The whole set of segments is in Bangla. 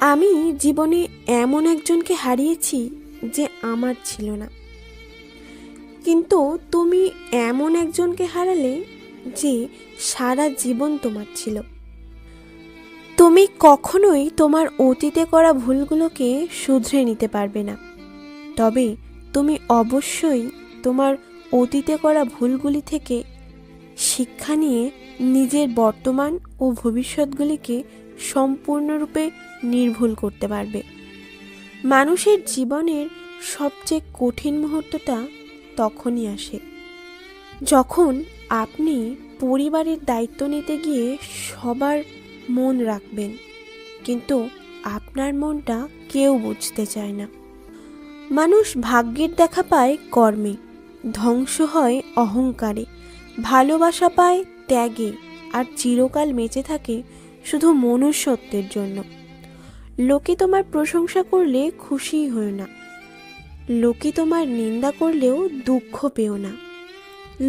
আমি জীবনে এমন একজনকে হারিয়েছি যে আমার ছিল না, কিন্তু তুমি এমন একজনকে হারালে যে সারা জীবন তোমার ছিল। তুমি কখনোই তোমার অতীতে করা ভুলগুলোকে শুধরে নিতে পারবে না, তবে তুমি অবশ্যই তোমার অতীতে করা ভুলগুলি থেকে শিক্ষা নিয়ে নিজের বর্তমান ও ভবিষ্যৎগুলিকে সম্পূর্ণরূপে নির্ভুল করতে পারবে। মানুষের জীবনের সবচেয়ে কঠিন মুহূর্তটা তখনই আসে যখন আপনি পরিবারের দায়িত্ব নিতে গিয়ে সবার মন রাখবেন, কিন্তু আপনার মনটা কেউ বুঝতে চায় না। মানুষ ভাগ্যের দেখা পায় কর্মে, ধ্বংস হয় অহংকারে, ভালোবাসা পায় ত্যাগে, আর চিরকাল বেঁচে থাকে শুধু মনুষ্যত্বের জন্য। লোকে তোমার প্রশংসা করলে খুশি হও না, লোকে তোমার নিন্দা করলেও দুঃখ পেও না।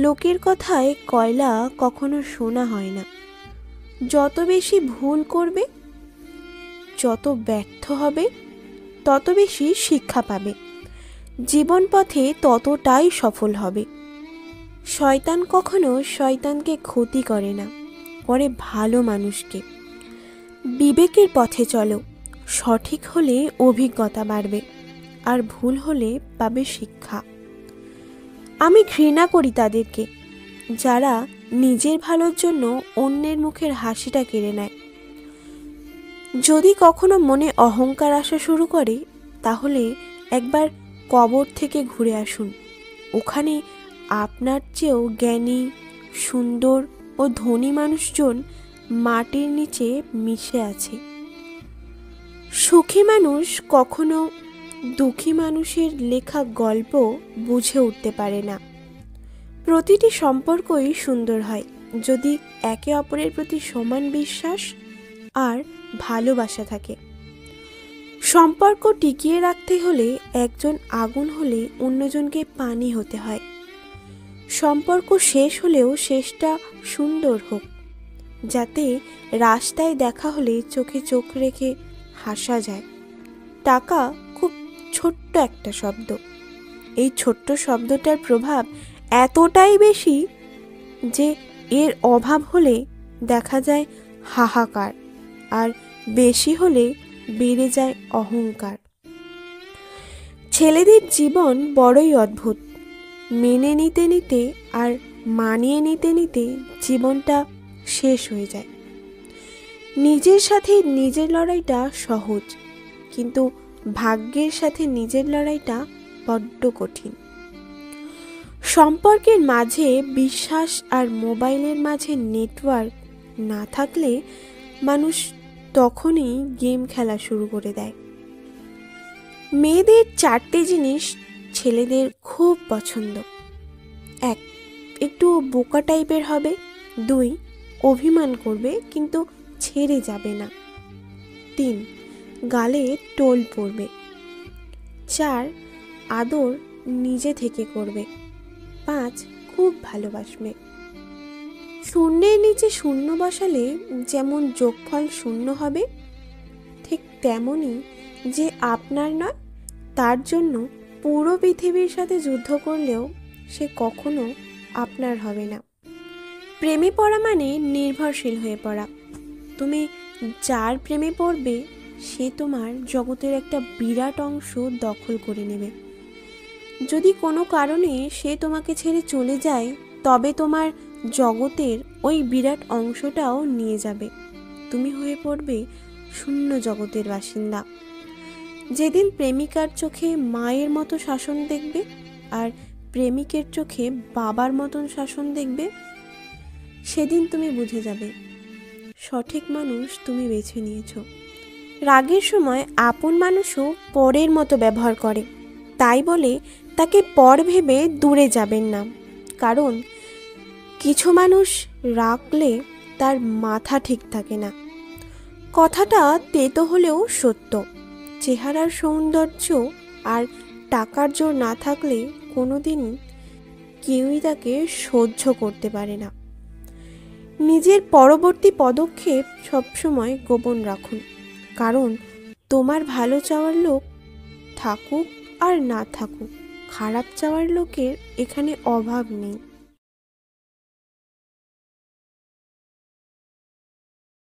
লোকের কথায় কয়লা কখনো শোনা হয় না। যত বেশি ভুল করবে, যত ব্যর্থ হবে, তত বেশি শিক্ষা পাবে। জীবন পথে ততটাই সফল হবে। শয়তান কখনো শয়তানকে ক্ষতি করে না, করে ভালো মানুষকে। বিবেকের পথে চলো, সঠিক হলে অভিজ্ঞতা বাড়বে, আর ভুল হলে পাবে শিক্ষা। আমি ঘৃণা করি তাদেরকে যারা নিজের ভালোর জন্য অন্যের মুখের হাসিটা কেড়ে নেয়। যদি কখনো মনে অহংকার আসা শুরু করে, তাহলে একবার কবর থেকে ঘুরে আসুন। ওখানে আপনার চেয়েও জ্ঞানী, সুন্দর ও ধনী মানুষজন মাটির নিচে মিশে আছে। সুখী মানুষ কখনো দুঃখী মানুষের লেখা গল্প বুঝে উঠতে পারে না। প্রতিটি সম্পর্কই সুন্দর হয় যদি একে অপরের প্রতি সমান বিশ্বাস আর ভালোবাসা থাকে। সম্পর্ক টিকিয়ে রাখতে হলে একজন আগুন হলে অন্যজনকে পানি হতে হয়। সম্পর্ক শেষ হলেও শেষটা সুন্দর হোক, যাতে রাস্তায় দেখা হলে চোখে চোখ রেখে হাসা যায়। টাকা খুব ছোট্ট একটা শব্দ। এই ছোট্ট শব্দটার প্রভাব এতটাই বেশি যে এর অভাব হলে দেখা যায় হাহাকার, আর বেশি হলে বেড়ে যায় অহংকার। ছেলেদের জীবন বড়ই অদ্ভুত। মেনে নিতে নিতে আর মানিয়ে নিতে নিতে জীবনটা শেষ হয়ে যায়। নিজের সাথে নিজের লড়াইটা সহজ, কিন্তু ভাগ্যের সাথে নিজের লড়াইটা বড্ড কঠিন। সম্পর্কের মাঝে বিশ্বাস আর মোবাইলের মাঝে নেটওয়ার্ক না থাকলে মানুষ তখনই গেম খেলা শুরু করে দেয়। মেয়েদের 4টে জিনিস ছেলেদের খুব পছন্দ। 1. একটু বোকা টাইপের হবে। 2. অভিমান করবে কিন্তু ছেড়ে যাবে না। 3. গালে টোল পড়বে। 4. আদর নিজে থেকে করবে। 5. খুব ভালোবাসবে। শূন্যের নিচে শূন্য বসালে যেমন যোগফল শূন্য হবে, ঠিক তেমনই যে আপনার নয় তার জন্য পুরো পৃথিবীর সাথে যুদ্ধ করলেও সে কখনো আপনার হবে না। প্রেমে পড়া মানে নির্ভরশীল হয়ে পড়া। তুমি যার প্রেমে পড়বে সে তোমার জগতের একটা বিরাট অংশ দখল করে নেবে। যদি কোনো কারণে সে তোমাকে ছেড়ে চলে যায়, তবে তোমার জগতের ওই বিরাট অংশটাও নিয়ে যাবে। তুমি হয়ে পড়বে শূন্য জগতের বাসিন্দা। যেদিন প্রেমিকার চোখে মায়ের মতো শাসন দেখবে আর প্রেমিকের চোখে বাবার মতন শাসন দেখবে, সেদিন তুমি বুঝে যাবে সঠিক মানুষ তুমি বেছে নিয়েছো। রাগের সময় আপন মানুষও পরের মতো ব্যবহার করে, তাই বলে তাকে পর ভেবে দূরে যাবেন না। কারণ কিছু মানুষ রাখলে তার মাথা ঠিক থাকে না। কথাটা তেতো হলেও সত্য। চেহারার সৌন্দর্য আর টাকার জোর না থাকলে কোনোদিন কেউই তাকে সহ্য করতে পারে না। নিজের পরবর্তী পদক্ষেপ সবসময় গোপন রাখুন, কারণ তোমার ভালো চাওয়ার লোক থাকুক আর না থাকুক, খারাপ চাওয়ার লোকের এখানে অভাব নেই।